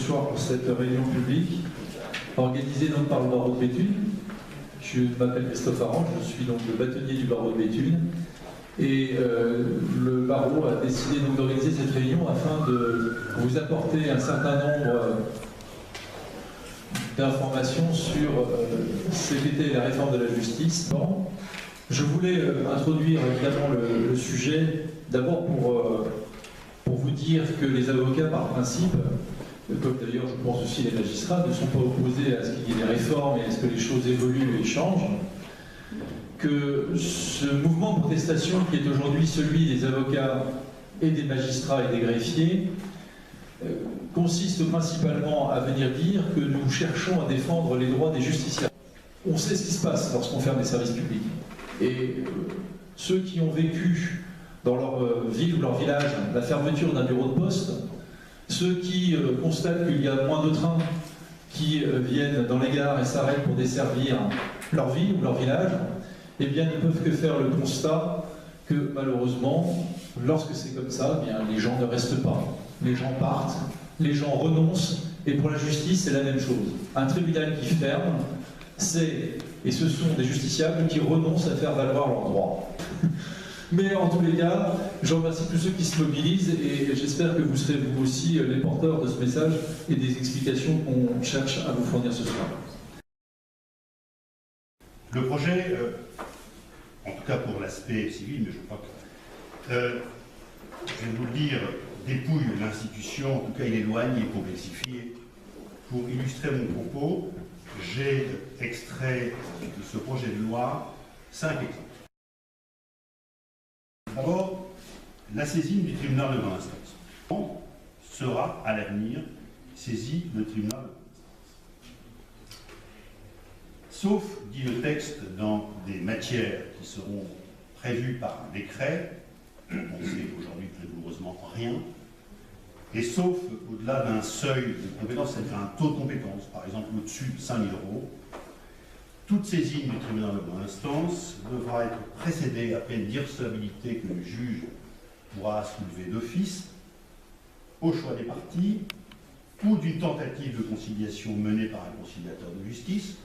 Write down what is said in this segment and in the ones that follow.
soir pour cette réunion publique organisée donc par le barreau de Béthune. Je m'appelle Christophe Arrange, je suis donc le bâtonnier du barreau de Béthune. Et le barreau a décidé donc d'organiser cette réunion afin de vous apporter un certain nombre d'informations sur ce qu'était la réforme de la justice. Bon, je voulais introduire évidemment le sujet, d'abord pour vous dire que les avocats, par principe, comme d'ailleurs je pense aussi les magistrats, ne sont pas opposés à ce qu'il y ait des réformes et à ce que les choses évoluent et changent, que ce mouvement de protestation qui est aujourd'hui celui des avocats et des magistrats et des greffiers consiste principalement à venir dire que nous cherchons à défendre les droits des justiciables. On sait ce qui se passe lorsqu'on ferme des services publics. Et ceux qui ont vécu dans leur ville ou leur village la fermeture d'un bureau de poste, ceux qui constatent qu'il y a moins de trains qui viennent dans les gares et s'arrêtent pour desservir leur ville ou leur village, eh bien, ne peuvent que faire le constat que, malheureusement, lorsque c'est comme ça, eh bien, les gens ne restent pas. Les gens partent, les gens renoncent, et pour la justice, c'est la même chose. Un tribunal qui ferme, et ce sont des justiciables qui renoncent à faire valoir leurs droits. Mais en tous les cas, je remercie tous ceux qui se mobilisent, et j'espère que vous serez vous aussi les porteurs de ce message et des explications qu'on cherche à vous fournir ce soir. Le projet, en tout cas pour l'aspect civil, mais je crois que, je vais vous le dire, dépouille l'institution, en tout cas il éloigne et complexifie. Pour illustrer mon propos, j'ai extrait de ce projet de loi 5 exemples. D'abord, la saisine du tribunal de grande instance. On sera à l'avenir saisi le tribunal de grande instance. Sauf, dit le texte, dans des matières qui seront prévues par un décret, on sait aujourd'hui très douloureusement rien, et sauf au-delà d'un seuil de compétence, c'est-à-dire un taux de compétence, par exemple au-dessus de 5 000 €, toute saisine du tribunal de grande instance devra être précédée à peine d'irrecevabilité que le juge pourra soulever d'office au choix des parties ou d'une tentative de conciliation menée par un conciliateur de justice,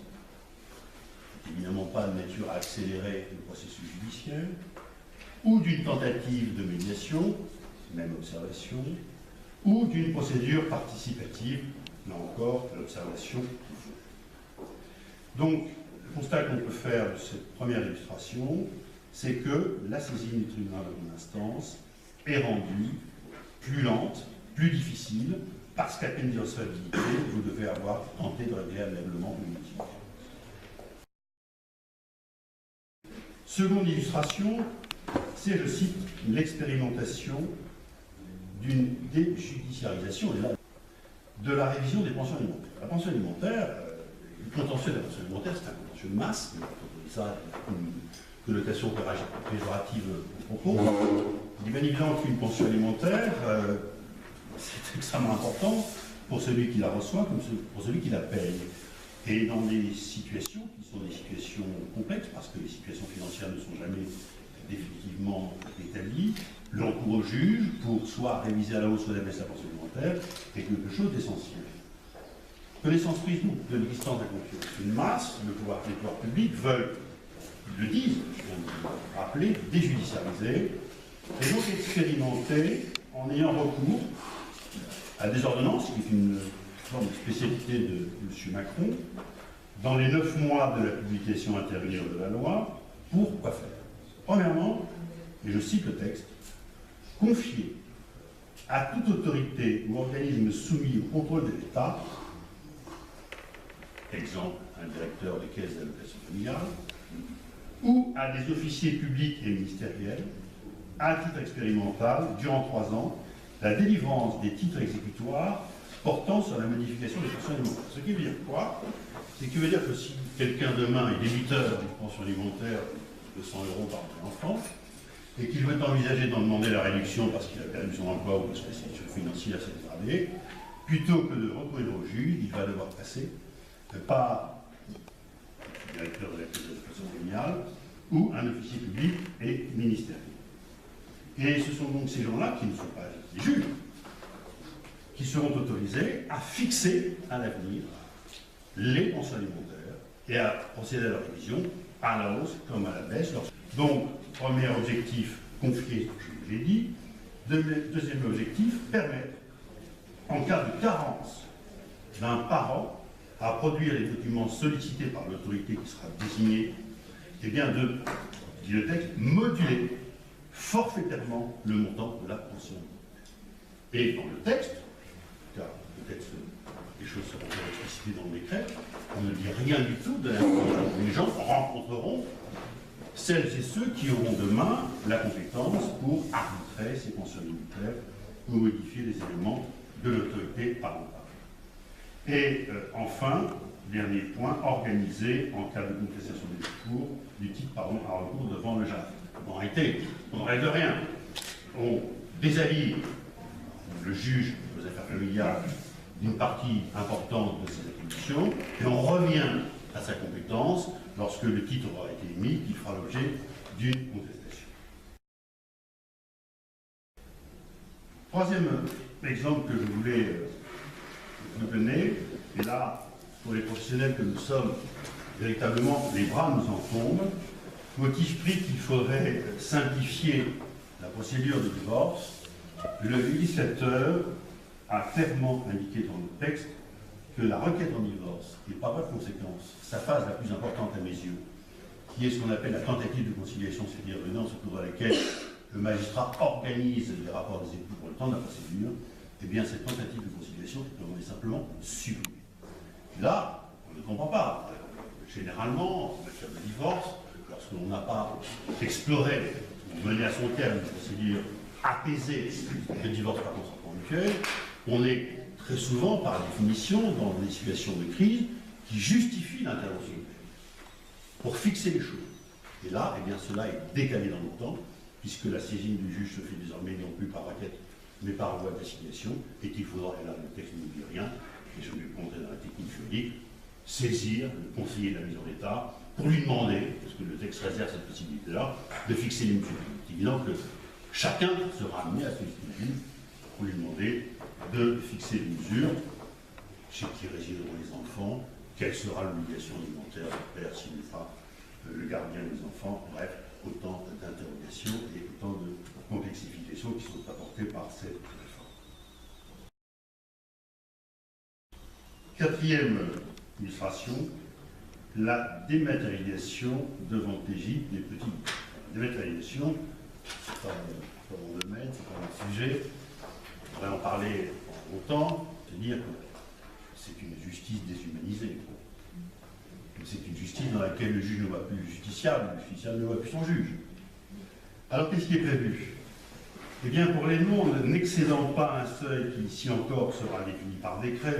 évidemment pas de nature à accélérer le processus judiciaire, ou d'une tentative de médiation, même observation, ou d'une procédure participative, là encore, l'observation. Donc, le constat qu'on peut faire de cette première illustration, c'est que la saisine du tribunal de grande instance est rendue plus lente, plus difficile, parce qu'à peine d'irrecevabilité, vous devez avoir tenté de régler amiablement une litige. Seconde illustration, c'est, je cite, l'expérimentation d'une déjudiciarisation de la révision des pensions alimentaires. La pension alimentaire, le contentieux de la pension alimentaire, c'est un contentieux de masse, mais ça a une connotation péjorative au propos. Il est bien évident qu'une pension alimentaire, c'est extrêmement important pour celui qui la reçoit comme pour celui qui la paye. Et dans des situations qui sont des situations complexes, parce que les situations financières ne sont jamais définitivement établies, le recours au juge pour soit réviser à la hausse soit d'abaisser la pension alimentaire est quelque chose d'essentiel. Connaissance prise de l'existence d'un contentieux de masse, les pouvoirs publics veulent, ils le disent, je viens de le rappeler, déjudiciariser, et donc expérimenter en ayant recours à des ordonnances, qui est une forme de spécialité de M. Macron, dans les 9 mois de la publication intérieure de la loi, pour quoi faire? Premièrement, et je cite le texte, confier à toute autorité ou organisme soumis au contrôle de l'État, exemple, un directeur des caisses d'allocation familiale, ou à des officiers publics et ministériels, à titre expérimental, durant 3 ans, la délivrance des titres exécutoires portant sur la modification des pensions alimentaires. Ce qui veut dire quoi? C'est qui veut dire que si quelqu'un demain est débiteur d'une pension alimentaire de 100 € par enfant, et qu'il veut envisager d'en demander la réduction parce qu'il a perdu son emploi ou parce que la situation financière s'est dégradée, plutôt que de recourir au juge, il va devoir passer par le directeur de la caisse d'allocation familiale ou un officier public et ministériel. Et ce sont donc ces gens-là qui ne sont pas des juges, qui seront autorisés à fixer à l'avenir les pensions alimentaires et à procéder à leur révision à la hausse comme à la baisse. Donc, premier objectif, confié, je vous l'ai dit. Deuxième objectif, permettre, en cas de carence d'un parent à produire les documents sollicités par l'autorité qui sera désignée, et bien de, dit le texte, moduler forfaitairement le montant de la pension. Et dans le texte, car peut-être les choses seront explicitées dans le décret, on ne dit rien du tout de l'information. Les gens rencontreront celles et ceux qui auront demain la compétence pour arbitrer ces pensions alimentaires ou modifier les éléments de l'autorité parentale. Et enfin, dernier point, organiser en cas de contestation des recours du titre à recours devant le JAF. En réalité, on ne règle rien. On déshabille le juge aux affaires familiales d'une partie importante de ses attributions et on revient à sa compétence lorsque le titre aura été émis, qui fera l'objet d'une contestation. Troisième exemple que je voulais vous donner, et là, pour les professionnels que nous sommes, véritablement, les bras nous en tombent, motif pris qu'il faudrait simplifier la procédure de divorce. Le législateur a clairement indiqué dans le texte que la requête en divorce, et par voie de conséquence, sa phase la plus importante à mes yeux, qui est ce qu'on appelle la tentative de conciliation, c'est-à-dire l'audience au cours de laquelle le magistrat organise les rapports des époux pour le temps de la procédure, eh bien cette tentative de conciliation est simplement supprimée. Là, on ne comprend pas. Généralement, en matière de divorce, lorsqu'on n'a pas exploré ou mené à son terme une procédure apaisée de divorce par consentement mutuel, on est très souvent, par définition, dans des situations de crise qui justifient l'intervention pour fixer les choses. Et là, eh bien, cela est décalé dans le temps, puisque la saisine du juge se fait désormais non plus par requête, mais par voie d'assignation, et qu'il faudra, et là le texte ne dit rien, et je vais le montrer dans la technique juridique, saisir le conseiller de la maison d'État pour lui demander, parce que le texte réserve cette possibilité-là, de fixer les mesures. C'est évident que chacun sera amené à solliciter le juge pour lui demander de fixer les mesures, chez qui résideront les enfants, quelle sera l'obligation alimentaire du père s'il n'est pas le gardien des enfants, bref, autant d'interrogations et autant de complexifications qui sont apportées par cette réforme. Quatrième illustration, la dématérialisation devant TJ des petits. La dématérialisation, c'est pas mon domaine, c'est pas mon sujet. On pourrait en parler longtemps, c'est-à-dire que c'est une justice déshumanisée. C'est une justice dans laquelle le juge ne voit plus le justiciable ne voit plus son juge. Alors qu'est-ce qui est prévu? Eh bien, pour les nombres n'excédant pas un seuil qui, ici encore, sera défini par décret,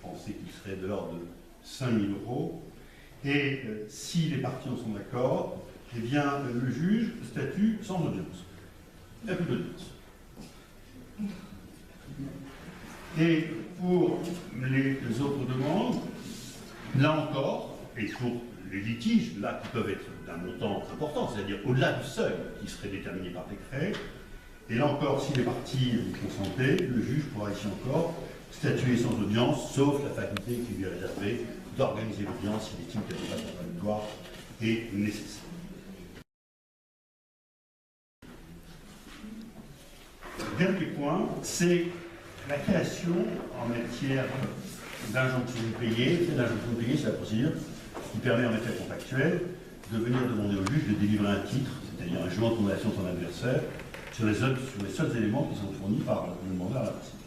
on pensait qu'il serait de l'ordre de 5 000 €, et si les parties en sont d'accord, eh bien, le juge statue sans audience. Il n'y a plus d'audience. Et pour les autres demandes, là encore, et pour les litiges, là, qui peuvent être d'un montant important, c'est-à-dire au-delà du seuil qui serait déterminé par décret, et là encore, si les parties consentaient, le juge pourra ici encore statuer sans audience, sauf la faculté qui lui est réservée d'organiser l'audience s'il estime qu'elle n'est pas contradictoire et nécessaire. Dernier point, c'est la création en matière d'injonction impayée. L'injonction impayée, c'est la procédure qui permet en matière contractuelle de venir demander au juge de délivrer un titre, c'est-à-dire un jugement de condamnation de son adversaire, sur les seuls éléments qui sont fournis par le demandeur à la procédure.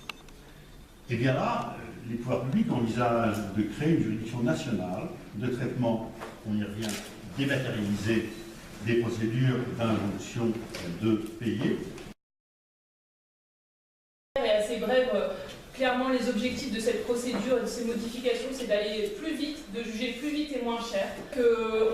Et bien là, les pouvoirs publics envisagent de créer une juridiction nationale de traitement, on y revient, dématérialisé des procédures d'injonction de payer. Et assez brève, clairement les objectifs de cette procédure et de ces modifications, c'est d'aller plus vite, de juger plus vite et moins cher.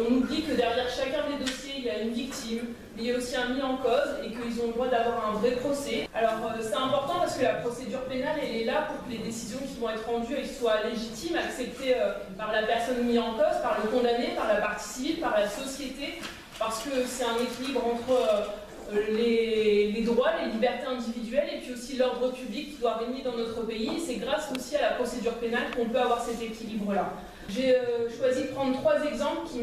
On oublie que derrière chacun des dossiers, il y a une victime, mais il y a aussi un mis en cause et qu'ils ont le droit d'avoir un vrai procès. Alors c'est important parce que la procédure pénale, elle est là pour que les décisions qui vont être rendues elles soient légitimes, acceptées par la personne mise en cause, par le condamné, par la partie civile, par la société, parce que c'est un équilibre entre les droits, les libertés individuelles et puis aussi l'ordre public qui doit régner dans notre pays. C'est grâce aussi à la procédure pénale qu'on peut avoir cet équilibre-là. J'ai choisi de prendre 3 exemples qui...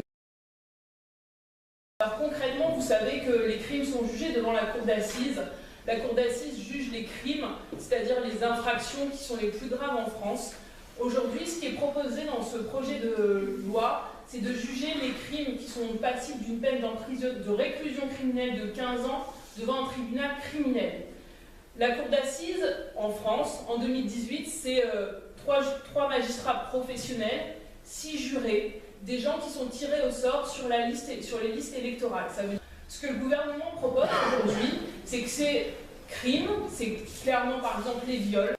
Alors concrètement, vous savez que les crimes sont jugés devant la cour d'assises. La cour d'assises juge les crimes, c'est-à-dire les infractions qui sont les plus graves en France. Aujourd'hui, ce qui est proposé dans ce projet de loi, c'est de juger les crimes qui sont passibles d'une peine de réclusion criminelle de 15 ans devant un tribunal criminel. La cour d'assises en France, en 2018, c'est 3 magistrats professionnels, 6 jurés, des gens qui sont tirés au sort sur les listes électorales. Ça veut dire... Ce que le gouvernement propose aujourd'hui, c'est que ces crimes, c'est clairement par exemple les viols,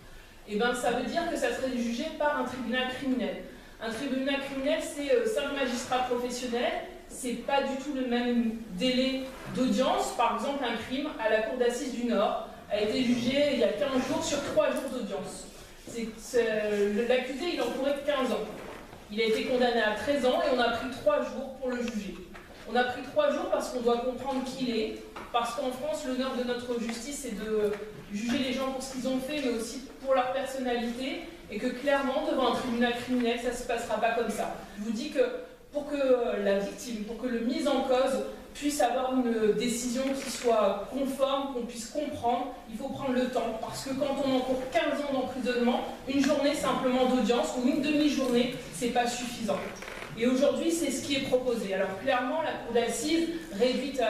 et ben ça veut dire que ça serait jugé par un tribunal criminel. Un tribunal criminel, c'est 5 magistrats professionnels, c'est pas du tout le même délai d'audience. Par exemple, un crime à la cour d'assises du Nord a été jugé il y a 15 jours sur 3 jours d'audience. L'accusé, il encourait 15 ans. Il a été condamné à 13 ans et on a pris 3 jours pour le juger. On a pris 3 jours parce qu'on doit comprendre qui il est, parce qu'en France, l'honneur de notre justice, c'est de juger les gens pour ce qu'ils ont fait, mais aussi pour leur personnalité, et que clairement, devant un tribunal criminel, ça ne se passera pas comme ça. Je vous dis que pour que la victime, pour que le mis en cause puisse avoir une décision qui soit conforme, qu'on puisse comprendre, il faut prendre le temps, parce que quand on encourt 15 ans d'emprisonnement, une journée simplement d'audience ou une demi-journée, c'est pas suffisant. Et aujourd'hui, c'est ce qui est proposé. Alors clairement, la cour d'assises réduite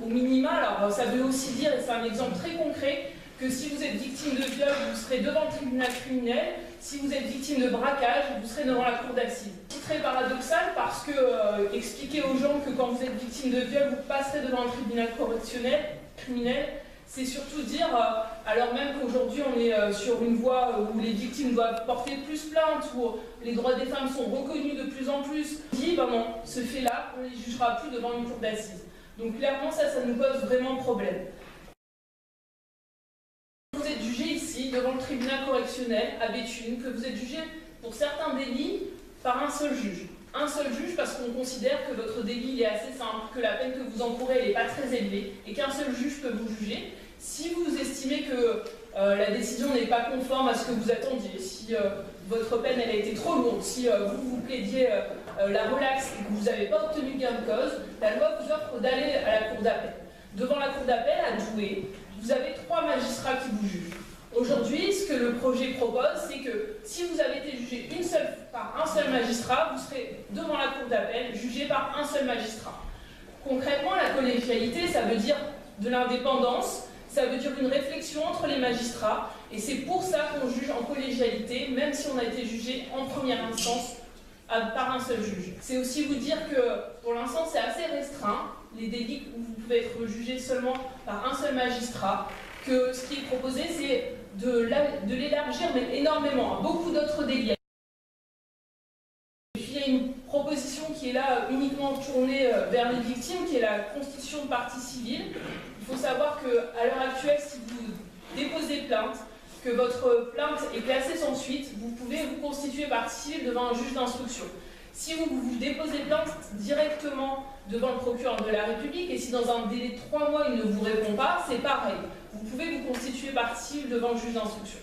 au minima, alors ça veut aussi dire, et c'est un exemple très concret, que si vous êtes victime de viol, vous serez devant le tribunal criminel. Si vous êtes victime de braquage, vous serez devant la cour d'assises. C'est très paradoxal parce que expliquer aux gens que quand vous êtes victime de viol, vous passerez devant un tribunal correctionnel, criminel, c'est surtout dire, alors même qu'aujourd'hui on est sur une voie où les victimes doivent porter plus plainte, où les droits des femmes sont reconnus de plus en plus, dit, ben non, ce fait-là, on ne les jugera plus devant une cour d'assises. Donc clairement, ça nous pose vraiment problème. Vous êtes jugé ici, devant le tribunal correctionnel à Béthune, que vous êtes jugé pour certains délits par un seul juge. Un seul juge parce qu'on considère que votre délit il est assez simple, que la peine que vous encourez n'est pas très élevée, et qu'un seul juge peut vous juger. Si vous estimez que la décision n'est pas conforme à ce que vous attendiez, si votre peine elle a été trop lourde, si vous plaidiez la relaxe et que vous n'avez pas obtenu gain de cause, la loi vous offre d'aller à la cour d'appel. Devant la cour d'appel, à Douai, vous avez 3 magistrats qui vous jugent. Aujourd'hui, ce que le projet propose, c'est que si vous avez été jugé par un seul magistrat, vous serez devant la cour d'appel, jugé par un seul magistrat. Concrètement, la collégialité, ça veut dire de l'indépendance, ça veut dire une réflexion entre les magistrats, et c'est pour ça qu'on juge en collégialité, même si on a été jugé en première instance par un seul juge. C'est aussi vous dire que pour l'instant c'est assez restreint, les délits où vous pouvez être jugé seulement par un seul magistrat, que ce qui est proposé c'est de l'élargir mais énormément à beaucoup d'autres délits. Et puis il y a une proposition qui est là uniquement tournée vers les victimes, qui est la constitution de partie civile. Il faut savoir qu'à l'heure actuelle, si vous déposez plainte, que votre plainte est classée sans suite, vous pouvez vous constituer partie civile devant un juge d'instruction. Si vous déposez plainte directement devant le procureur de la République, et si dans un délai de 3 mois il ne vous répond pas, c'est pareil. Vous pouvez vous constituer partie civile devant le juge d'instruction.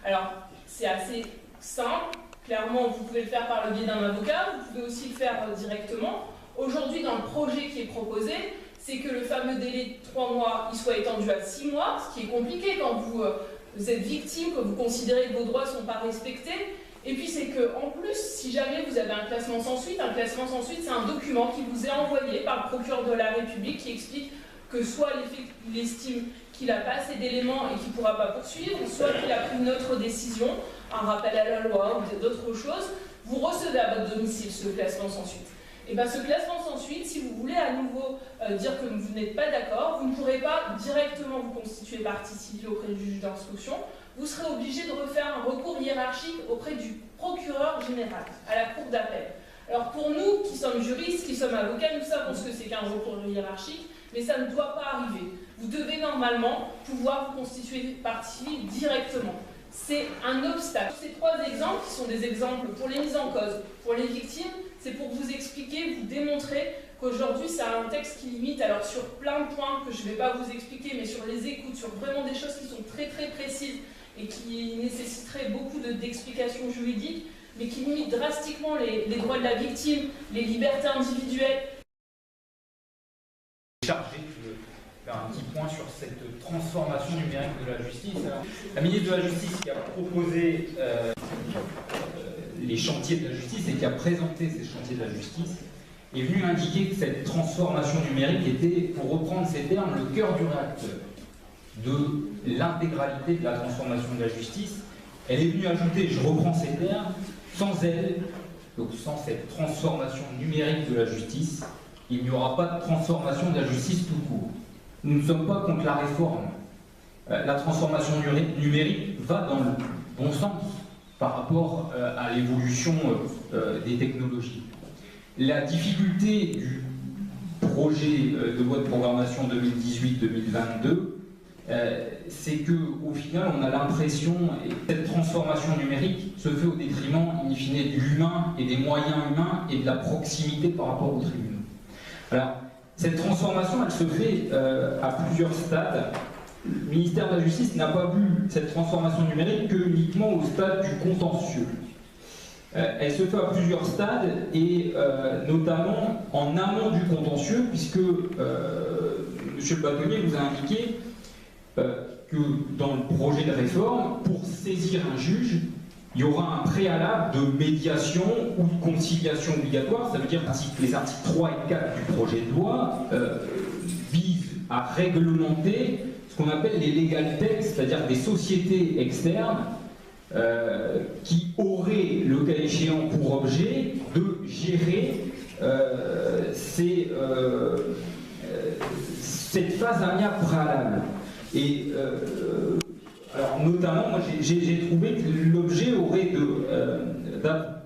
Alors, c'est assez simple. Clairement, vous pouvez le faire par le biais d'un avocat, vous pouvez aussi le faire directement. Aujourd'hui, dans le projet qui est proposé, c'est que le fameux délai de 3 mois, il soit étendu à 6 mois, ce qui est compliqué quand vous êtes victime, que vous considérez que vos droits ne sont pas respectés. Et puis c'est qu'en plus, si jamais vous avez un classement sans suite, c'est un document qui vous est envoyé par le procureur de la République qui explique que soit il estime qu'il n'a pas assez d'éléments et qu'il ne pourra pas poursuivre, soit qu'il a pris une autre décision, un rappel à la loi ou d'autres choses. Vous recevez à votre domicile ce classement sans suite. Et bien ce classement sans suite, si vous voulez à nouveau dire que vous n'êtes pas d'accord, vous ne pourrez pas directement vous constituer partie civile auprès du juge d'instruction, vous serez obligé de refaire un recours hiérarchique auprès du procureur général, à la cour d'appel. Alors pour nous qui sommes juristes, qui sommes avocats, nous savons ce que c'est qu'un recours hiérarchique, mais ça ne doit pas arriver. Vous devez normalement pouvoir vous constituer partie civile directement. C'est un obstacle. Ces 3 exemples, qui sont des exemples pour les mises en cause, pour les victimes, c'est pour vous expliquer, vous démontrer qu'aujourd'hui c'est un texte qui limite, alors sur plein de points que je ne vais pas vous expliquer, mais sur les écoutes, sur vraiment des choses qui sont très très précises et qui nécessiteraient beaucoup d'explications juridiques, mais qui limite drastiquement les droits de la victime, les libertés individuelles. Chargé de faire un petit point sur cette transformation numérique de la justice. Alors, la ministre de la Justice qui a proposé les chantiers de la justice et qui a présenté ces chantiers de la justice est venue indiquer que cette transformation numérique était, pour reprendre ces termes, le cœur du réacteur de l'intégralité de la transformation de la justice. Elle est venue ajouter, je reprends ces termes, sans elle, donc sans cette transformation numérique de la justice, il n'y aura pas de transformation de la justice tout court. Nous ne sommes pas contre la réforme. La transformation numérique va dans le bon sens par rapport à l'évolution des technologies. La difficulté du projet de loi de programmation 2018-2022, c'est qu'au final, on a l'impression que cette transformation numérique se fait au détriment, in fine, de l'humain et des moyens humains et de la proximité par rapport aux tribunaux. Alors, cette transformation, elle se fait à plusieurs stades. Le ministère de la Justice n'a pas vu cette transformation numérique que uniquement au stade du contentieux. Elle se fait à plusieurs stades et notamment en amont du contentieux, puisque M. le bâtonnier vous a indiqué que dans le projet de réforme, pour saisir un juge, il y aura un préalable de médiation ou de conciliation obligatoire. Ça veut dire que les articles 3 et 4 du projet de loi visent à réglementer ce qu'on appelle les legal techs, c'est-à-dire des sociétés externes qui auraient, le cas échéant, pour objet de gérer cette phase amiable préalable. Et alors notamment, moi j'ai trouvé que l'objet aurait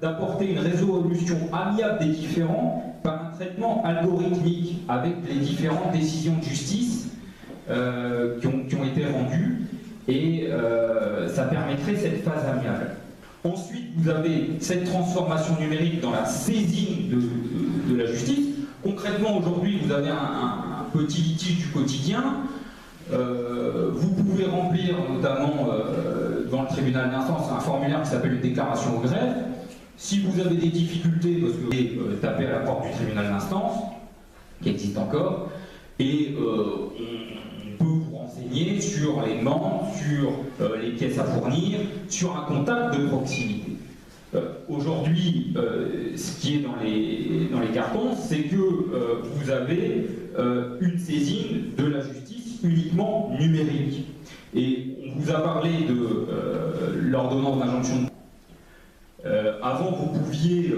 d'apporter une résolution amiable des différends par un traitement algorithmique avec les différentes décisions de justice qui ont été rendues, et ça permettrait cette phase amiable. Ensuite, vous avez cette transformation numérique dans la saisine de la justice. Concrètement, aujourd'hui, vous avez un petit litige du quotidien. Vous pouvez remplir notamment dans le tribunal d'instance un formulaire qui s'appelle une déclaration au greffe. Si vous avez des difficultés, parce que vous allez taper à la porte du tribunal d'instance, qui existe encore, et on peut vous renseigner sur les demandes, sur les pièces à fournir, sur un contact de proximité. Aujourd'hui, ce qui est dans les cartons, c'est que vous avez une saisine de la justice uniquement numérique. Et on vous a parlé de l'ordonnance d'injonction. Avant, vous pouviez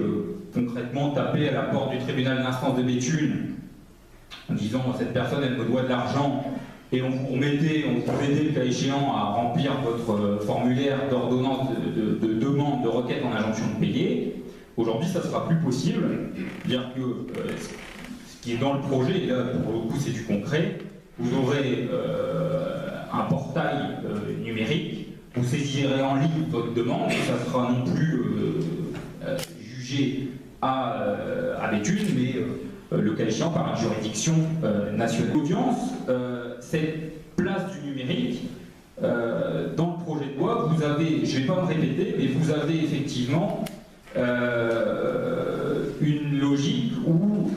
concrètement taper à la porte du tribunal d'instance de Béthune en disant cette personne elle me doit de l'argent, et on vous aidait le cas échéant à remplir votre formulaire d'ordonnance de demande de requête en injonction de payer. Aujourd'hui, ça ne sera plus possible. C'est-à-dire que ce qui est dans le projet, et là pour le coup c'est du concret, vous aurez un portail numérique, vous saisirez en ligne votre demande, et ça sera non plus jugé à Béthune, mais le cas échéant par une juridiction nationale. L'audience, cette place du numérique, dans le projet de loi, vous avez, je ne vais pas me répéter, mais vous avez effectivement une logique où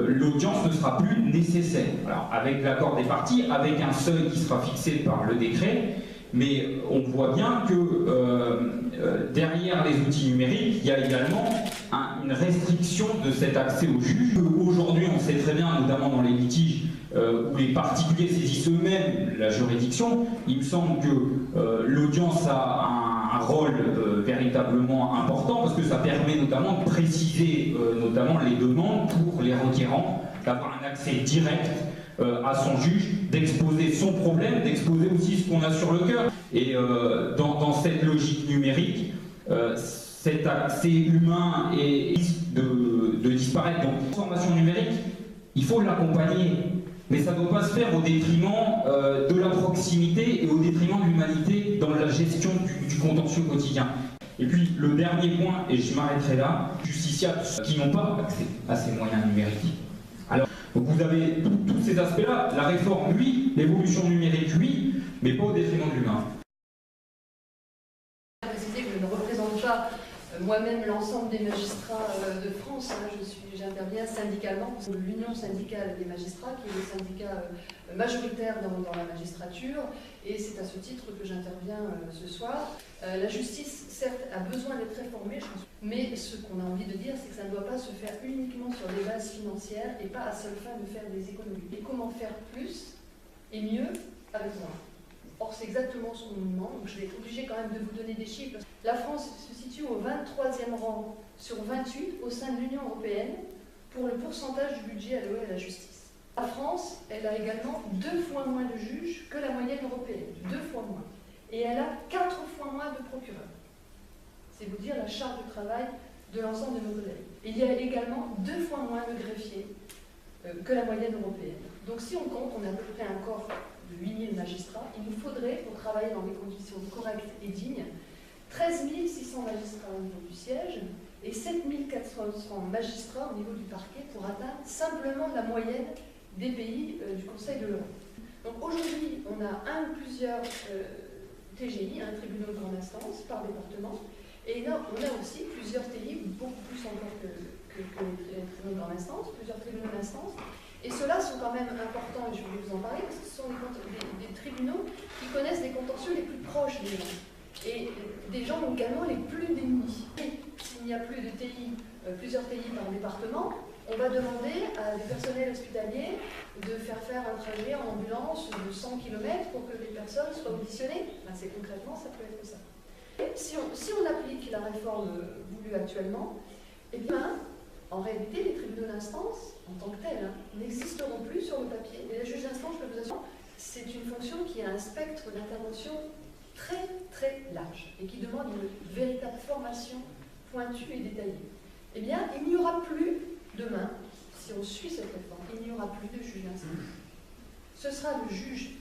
l'audience ne sera plus nécessaire. Alors, avec l'accord des parties, avec un seuil qui sera fixé par le décret, mais on voit bien que derrière les outils numériques, il y a également une restriction de cet accès au juge. Aujourd'hui, on sait très bien, notamment dans les litiges où les particuliers saisissent eux-mêmes la juridiction, il me semble que l'audience a un rôle véritablement important, parce que ça permet notamment de préciser notamment les demandes pour les requérants, d'avoir un accès direct à son juge, d'exposer son problème, d'exposer aussi ce qu'on a sur le cœur. Et dans cette logique numérique, cet accès humain risque de disparaître. Donc, la transformation numérique, il faut l'accompagner, mais ça ne doit pas se faire au détriment de la proximité et au détriment de l'humanité dans la gestion du contentieux quotidien. Et puis, le dernier point, et je m'arrêterai là, justiciables qui n'ont pas accès à ces moyens numériques. Alors, donc vous avez tous ces aspects-là, la réforme, oui, l'évolution numérique, oui, mais pas au détriment de l'humain. Je vais préciser que je ne représente pas moi-même l'ensemble des magistrats de France. J'interviens syndicalement pour l'Union syndicale des magistrats, qui est le syndicat majoritaire dans la magistrature, et c'est à ce titre que j'interviens ce soir. La justice, certes, a besoin d'être réformée, je pense, mais ce qu'on a envie de dire, c'est que ça ne doit pas se faire uniquement sur des bases financières et pas à seule fin de faire des économies. Et comment faire plus et mieux avec moins? Or, c'est exactement ce qu'on nous demande, donc je vais être obligée quand même de vous donner des chiffres. La France se situe au 23e rang sur 28 au sein de l'Union européenne pour le pourcentage du budget alloué à la justice. La France, elle a également 2 fois moins de juges que la moyenne européenne, 2 fois moins. Et elle a 4 fois moins de procureurs. C'est vous dire la charge de travail de l'ensemble de nos collègues. Et il y a également 2 fois moins de greffiers que la moyenne européenne. Donc si on compte, on a à peu près un corps de 8000 magistrats. Il nous faudrait, pour travailler dans des conditions correctes et dignes, 13 600 magistrats au niveau du siège et 7 400 magistrats au niveau du parquet pour atteindre simplement la moyenne des pays du Conseil de l'Europe. Donc aujourd'hui, on a un ou plusieurs TGI, un tribunal de grande instance par département, et là, on a aussi plusieurs TI, beaucoup plus encore que les tribunaux de grande instance, plusieurs tribunaux d'instance. Et ceux-là sont quand même importants, et je voulais vous en parler, parce que ce sont des tribunaux qui connaissent les contentieux les plus proches des gens. Et des gens également les plus démunis. S'il n'y a plus de TI, plusieurs TI par département, on va demander à des personnels hospitaliers de faire un trajet en ambulance de 100 km pour que les personnes soient auditionnées. Ben, c'est concrètement, ça peut être ça. Et si on applique la réforme voulue actuellement, eh bien, en réalité, les tribunaux d'instance, en tant que tels, n'existeront plus sur le papier. Et les juges d'instance, je peux vous assurer, c'est une fonction qui a un spectre d'intervention très très large et qui demande une véritable formation pointue et détaillée. Eh bien, il n'y aura plus demain, si on suit cette réforme, il n'y aura plus de juge d'instance. Ce sera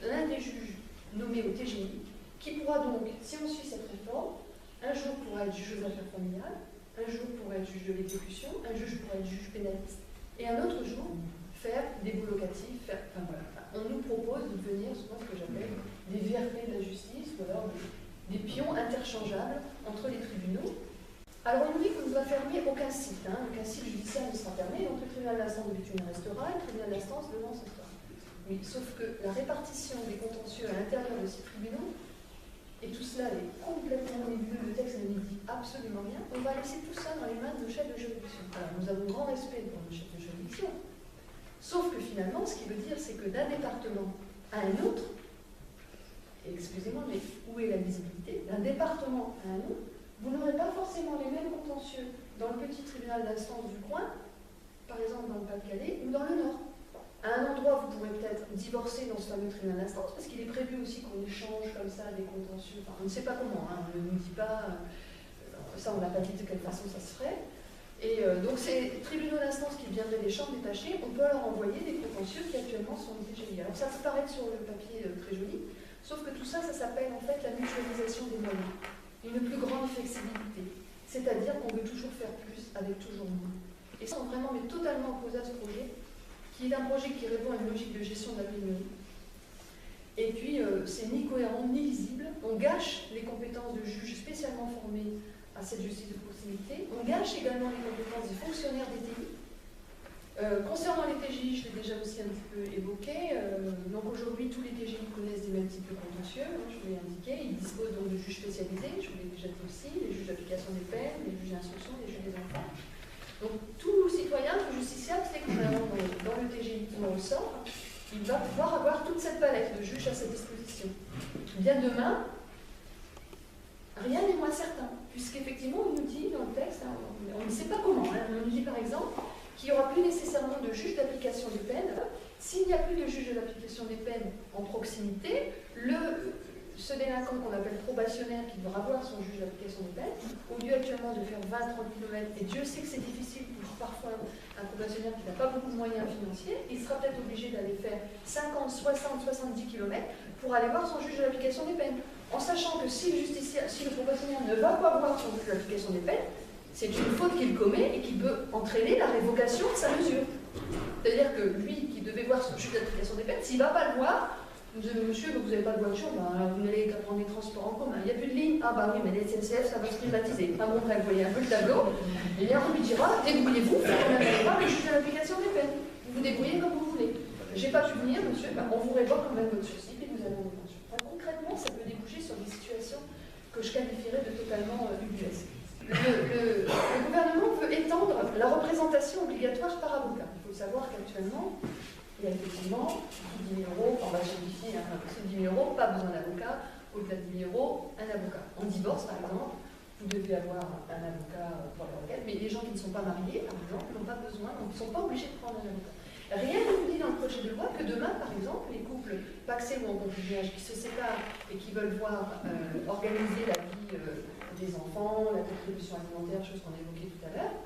l'un des juges nommés au TGI, qui pourra donc, si on suit cette réforme, un jour pourra être juge aux affaires familiales, un jour pourra être juge de l'exécution, un juge pourra être juge pénaliste, et un autre jour faire des baux locatifs. Enfin voilà, on nous propose de devenir souvent ce que j'appelle des VRP de la justice, ou alors des pions interchangeables entre les tribunaux. Alors on nous dit qu'on ne doit fermer aucun site, aucun site judiciaire ne sera fermé, donc le tribunal d'instance de Béthune restera, le tribunal d'instance de Lens restera. Oui, sauf que la répartition des contentieux à l'intérieur de ces tribunaux, et tout cela est complètement nébuleux, le texte ne nous dit absolument rien, on va laisser tout ça dans les mains de nos chefs de juridiction. Alors nous avons grand respect pour nos chefs de juridiction, sauf que finalement, ce qui veut dire, c'est que d'un département à un autre, et excusez-moi, mais où est la visibilité? D'un département à un autre, vous n'aurez pas forcément les mêmes contentieux dans le petit tribunal d'instance du coin, par exemple dans le Pas-de-Calais, ou dans le Nord. À un endroit, vous pourrez peut-être divorcer dans ce fameux tribunal d'instance, parce qu'il est prévu aussi qu'on échange comme ça des contentieux. Enfin, on ne sait pas comment, on ne nous dit pas, ça on n'a pas dit de quelle façon ça se ferait. Et donc ces tribunaux d'instance qui viendraient des chambres détachées, on peut leur envoyer des contentieux qui actuellement sont au TGI. Alors ça peut paraître sur le papier très joli, sauf que tout ça, ça s'appelle en fait la mutualisation des moyens. Une plus grande flexibilité. C'est-à-dire qu'on veut toujours faire plus avec toujours moins. Et ça, on est vraiment totalement opposé à ce projet, qui est un projet qui répond à une logique de gestion de la pénurie. Et puis, c'est ni cohérent ni lisible. On gâche les compétences de juges spécialement formés à cette justice de proximité. On gâche également les compétences des fonctionnaires des TI. Concernant les TGI, je l'ai déjà aussi un petit peu évoqué. Donc aujourd'hui, tous les TGI connaissent des mêmes types de contentieux, je vous l'ai indiqué. Ils disposent donc de juges spécialisés, je vous l'ai déjà dit aussi, les juges d'application des peines, les juges d'instruction, les juges des enfants. Donc tout citoyen, tout justiciable, c'est qu'on a dans le TGI qui en ressort, il va pouvoir avoir toute cette palette de juges à sa disposition. Bien demain, rien n'est moins certain, puisqu'effectivement, on nous dit dans le texte, on ne sait pas comment, on nous dit par exemple qu'il n'y aura plus nécessairement de juge d'application des peines. S'il n'y a plus de juge de l'application des peines en proximité, ce délinquant qu'on appelle probationnaire qui devra avoir son juge d'application des peines, au lieu actuellement de faire 20-30 km, et Dieu sait que c'est difficile pour parfois un probationnaire qui n'a pas beaucoup de moyens financiers, il sera peut-être obligé d'aller faire 50, 60, 70 km pour aller voir son juge de l'application des peines. En sachant que si le probationnaire ne va pas voir son juge de l'application des peines, c'est une faute qu'il commet et qui peut entraîner la révocation de sa mesure. C'est-à-dire que lui, qui devait voir son juge d'application des peines, s'il ne va pas le voir, vous dites, monsieur, vous n'avez pas de voiture, ben, vous n'allez qu'à prendre les transports en commun. Il n'y a plus de ligne. Ah bah oui, mais les SNCF, ça va se privatiser. Enfin bon, bref, vous voyez un peu le tableau. Et bien, on lui dira, débrouillez-vous, on n'allez pas le juge de l'application des peines. Vous vous débrouillez comme vous voulez. J'ai pas pu venir, monsieur, ben, on vous révoque quand même votre sursis et vous avez une pension. Enfin, concrètement, ça peut déboucher sur des situations que je qualifierais de totalement ubuesques. Le gouvernement veut étendre la représentation obligatoire par avocat. Il faut savoir qu'actuellement, il y a effectivement 10 000 €, on va simplifier, hein, c'est 10 000 €, pas besoin d'avocat, au-delà de 10 000 €, un avocat. En divorce, par exemple, vous devez avoir un avocat pour la requête, mais les gens qui ne sont pas mariés, par exemple, n'ont pas besoin, donc ils ne sont pas obligés de prendre un avocat. Rien ne vous dit dans le projet de loi que demain, par exemple, les couples pacsés ou en concubinage qui se séparent et qui veulent voir organiser la vie des enfants, la contribution alimentaire, chose qu'on a évoquée tout à l'heure,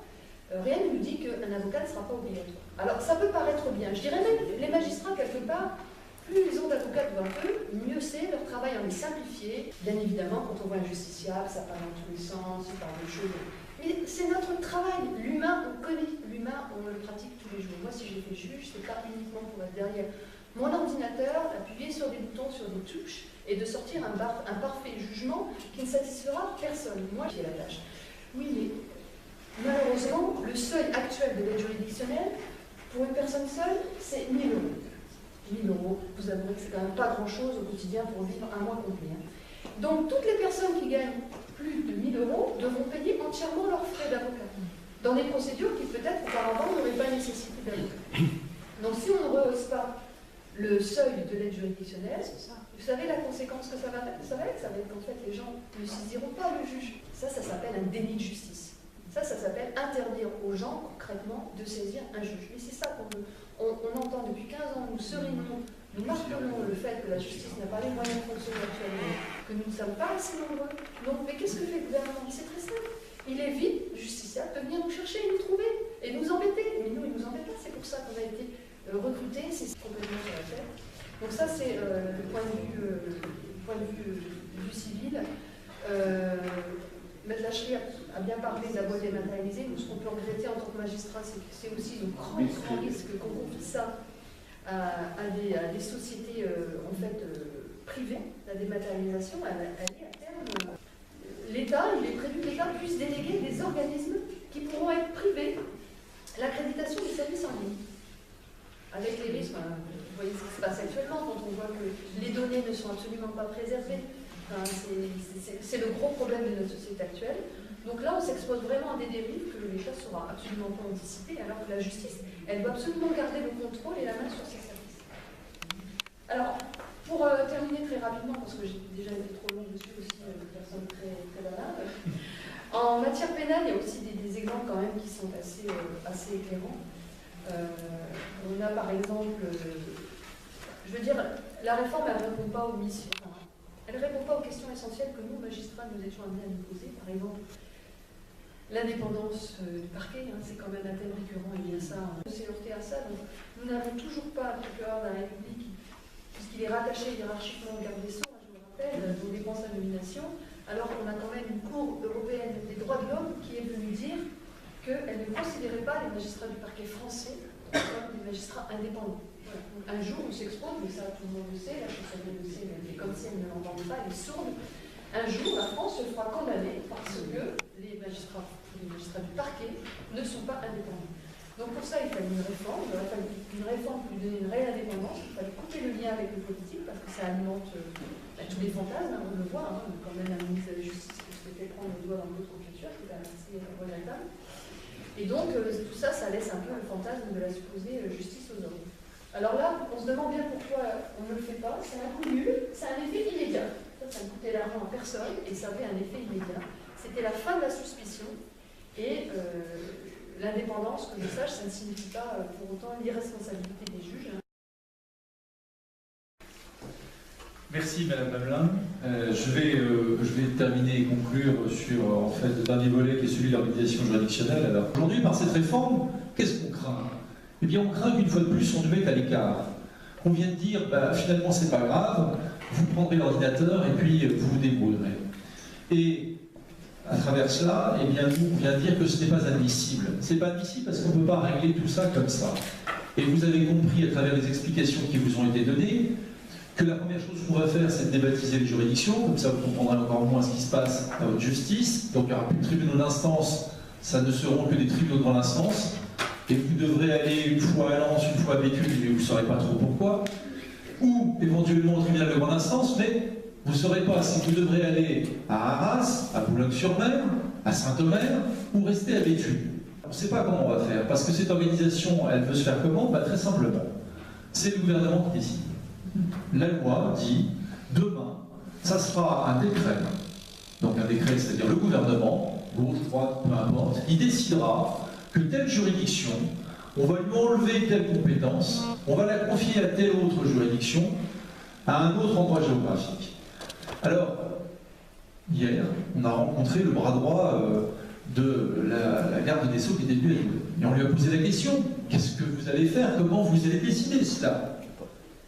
rien ne nous dit qu'un avocat ne sera pas obligatoire. Alors, ça peut paraître bien. Je dirais même les magistrats, quelque part, plus ils ont d'avocats devant eux, mieux c'est, leur travail en est simplifié. Bien évidemment, quand on voit un justiciable, ça part dans tous les sens, il parle de choses. Mais c'est notre travail. L'humain, on connaît. L'humain, on le pratique tous les jours. Moi, si j'ai fait juge, c'est pas uniquement pour être derrière mon ordinateur, appuyer sur des boutons, sur des touches, et de sortir un parfait jugement qui ne satisfera personne. Moi, j'ai la tâche. Oui, mais malheureusement, le seuil actuel de l'aide juridictionnelle, pour une personne seule, c'est 1 000 €. 1 000 €, vous avouerez que c'est quand même pas grand-chose au quotidien pour vivre un mois complet. Donc, toutes les personnes qui gagnent plus de 1 000 € devront payer entièrement leurs frais d'avocat, dans des procédures qui peut-être auparavant n'auraient pas nécessité d'avocat. Donc, si on ne rehausse pas le seuil de l'aide juridictionnelle, vous savez la conséquence que ça va être? Ça va être qu'en fait les gens ne saisiront pas le juge. Ça s'appelle un déni de justice. Ça s'appelle interdire aux gens concrètement de saisir un juge. Et c'est ça qu'on veut. On entend depuis 15 ans, nous serions, nous martelons le fait que la justice n'a pas les moyens de fonctionner actuellement, que nous ne sommes pas assez nombreux. Donc, mais qu'est-ce que fait le gouvernement? C'est très simple. Il évite, justiciable, de venir nous chercher et nous trouver, et nous embêter. Mais nous, il nous embête pas, c'est pour ça qu'on a été recrutés, c'est complètement sur la tête. Donc ça, c'est le point de vue du civil. Maître Lachry a bien parlé de la voie dématérialisée. Nous, ce qu'on peut regretter en tant que magistrat, c'est que c'est aussi le grand risque qu'on confie ça à des sociétés en fait privées. La dématérialisation, elle est à terme. L'État, il est prévu que l'État puisse déléguer des organismes qui pourront être privés l'accréditation des services en ligne. Avec les risques, vous voyez ce qui se passe actuellement quand on voit que les données ne sont absolument pas préservées. Enfin, c'est le gros problème de notre société actuelle. Donc là, on s'expose vraiment à des dérives que l'État ne saura absolument pas anticiper, alors que la justice, elle doit absolument garder le contrôle et la main sur ses services. Alors, pour terminer très rapidement, parce que j'ai déjà été trop longue, je suis aussi une personne très bavarde. En matière pénale, il y a aussi des exemples quand même qui sont assez éclairants. On a par exemple, je veux dire, la réforme, elle ne répond pas aux missions. Elle ne répond pas aux questions essentielles que nous, magistrats, nous étions amenés à nous poser. Par exemple, l'indépendance du parquet, hein, c'est quand même un thème récurrent, et bien ça, on s'est heurté à ça. Donc, nous n'avons toujours pas un procureur de la République, puisqu'il est rattaché hiérarchiquement au garde des Sceaux, je me rappelle, dont dépend sa nomination, alors qu'on a quand même une Cour européenne des droits de l'homme qui est venue dire qu'elle ne considérait pas les magistrats du parquet français comme des magistrats indépendants. Voilà. Donc, un jour, on s'expose, mais ça tout le monde le sait, la chaussette le sait, mais elle est comme si elle ne l'entendait pas, elle est sourde. Un jour, la France se fera condamner parce que les magistrats du parquet ne sont pas indépendants. Donc pour ça, il fallait une réforme. Il aurait fallu une réforme pour lui donner une réelle indépendance. Il fallait couper le lien avec le politique parce que ça alimente tous les fantasmes. On le voit, hein, quand même un ministre de la Justice qui se fait prendre le doigt dans l'autre culture, qui est quand même assez regrettable. Et donc tout ça, ça laisse un peu le fantasme de la supposée justice aux hommes. Alors là, on se demande bien pourquoi on ne le fait pas. C'est un coup nul, c'est un effet immédiat. Ça ne coûtait l'argent à personne et ça avait un effet immédiat. C'était la fin de la suspicion et l'indépendance, que je sache, ça ne signifie pas pour autant l'irresponsabilité des juges. Merci Madame Mamelin. Je vais terminer et conclure sur en fait, le dernier volet qui est celui de l'organisation juridictionnelle. Alors aujourd'hui, par cette réforme, qu'est-ce qu'on craint? Eh bien, on craint qu'une fois de plus, on nous mette à l'écart. On vient de dire, bah, finalement, c'est pas grave, vous prendrez l'ordinateur et puis vous vous débrouillerez. Et à travers cela, eh bien, nous, on vient dire que ce n'est pas admissible. Ce n'est pas admissible parce qu'on ne peut pas régler tout ça comme ça. Et vous avez compris à travers les explications qui vous ont été données que la première chose qu'on va faire, c'est de débaptiser les juridictions, comme ça vous comprendrez encore moins ce qui se passe à votre justice. Donc il n'y aura plus de tribunaux d'instance, ça ne seront que des tribunaux de grande instance. Et vous devrez aller une fois à Lens, une fois à Béthune, mais vous ne saurez pas trop pourquoi. Ou éventuellement au tribunal de grande instance, mais vous ne saurez pas si vous devrez aller à Arras, à Boulogne-sur-Mer, à Saint-Omer, ou rester à Béthune. On ne sait pas comment on va faire, parce que cette organisation, elle veut se faire comment? Très simplement. C'est le gouvernement qui décide. La loi dit, demain, ça sera un décret. Donc un décret, c'est-à-dire le gouvernement, gauche, droite, peu importe, il décidera que telle juridiction, on va lui enlever telle compétence, on va la confier à telle autre juridiction, à un autre endroit géographique. Alors, hier, on a rencontré le bras droit de la garde des Sceaux qui était venue à nous. Et on lui a posé la question, qu'est-ce que vous allez faire? Comment vous allez décider cela?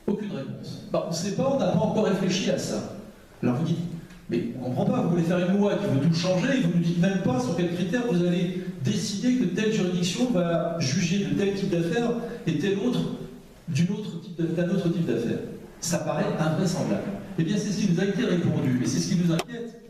Aucune réponse. On ne sait pas, on n'a pas encore réfléchi à ça. Alors vous dites, mais on ne comprend pas, vous voulez faire une loi qui veut tout changer et vous ne nous dites même pas sur quels critères vous allez décider que telle juridiction va juger de tel type d'affaires et tel autre d'un autre type d'affaires. Ça paraît invraisemblable. Eh bien c'est ce qui nous a été répondu et c'est ce qui nous inquiète.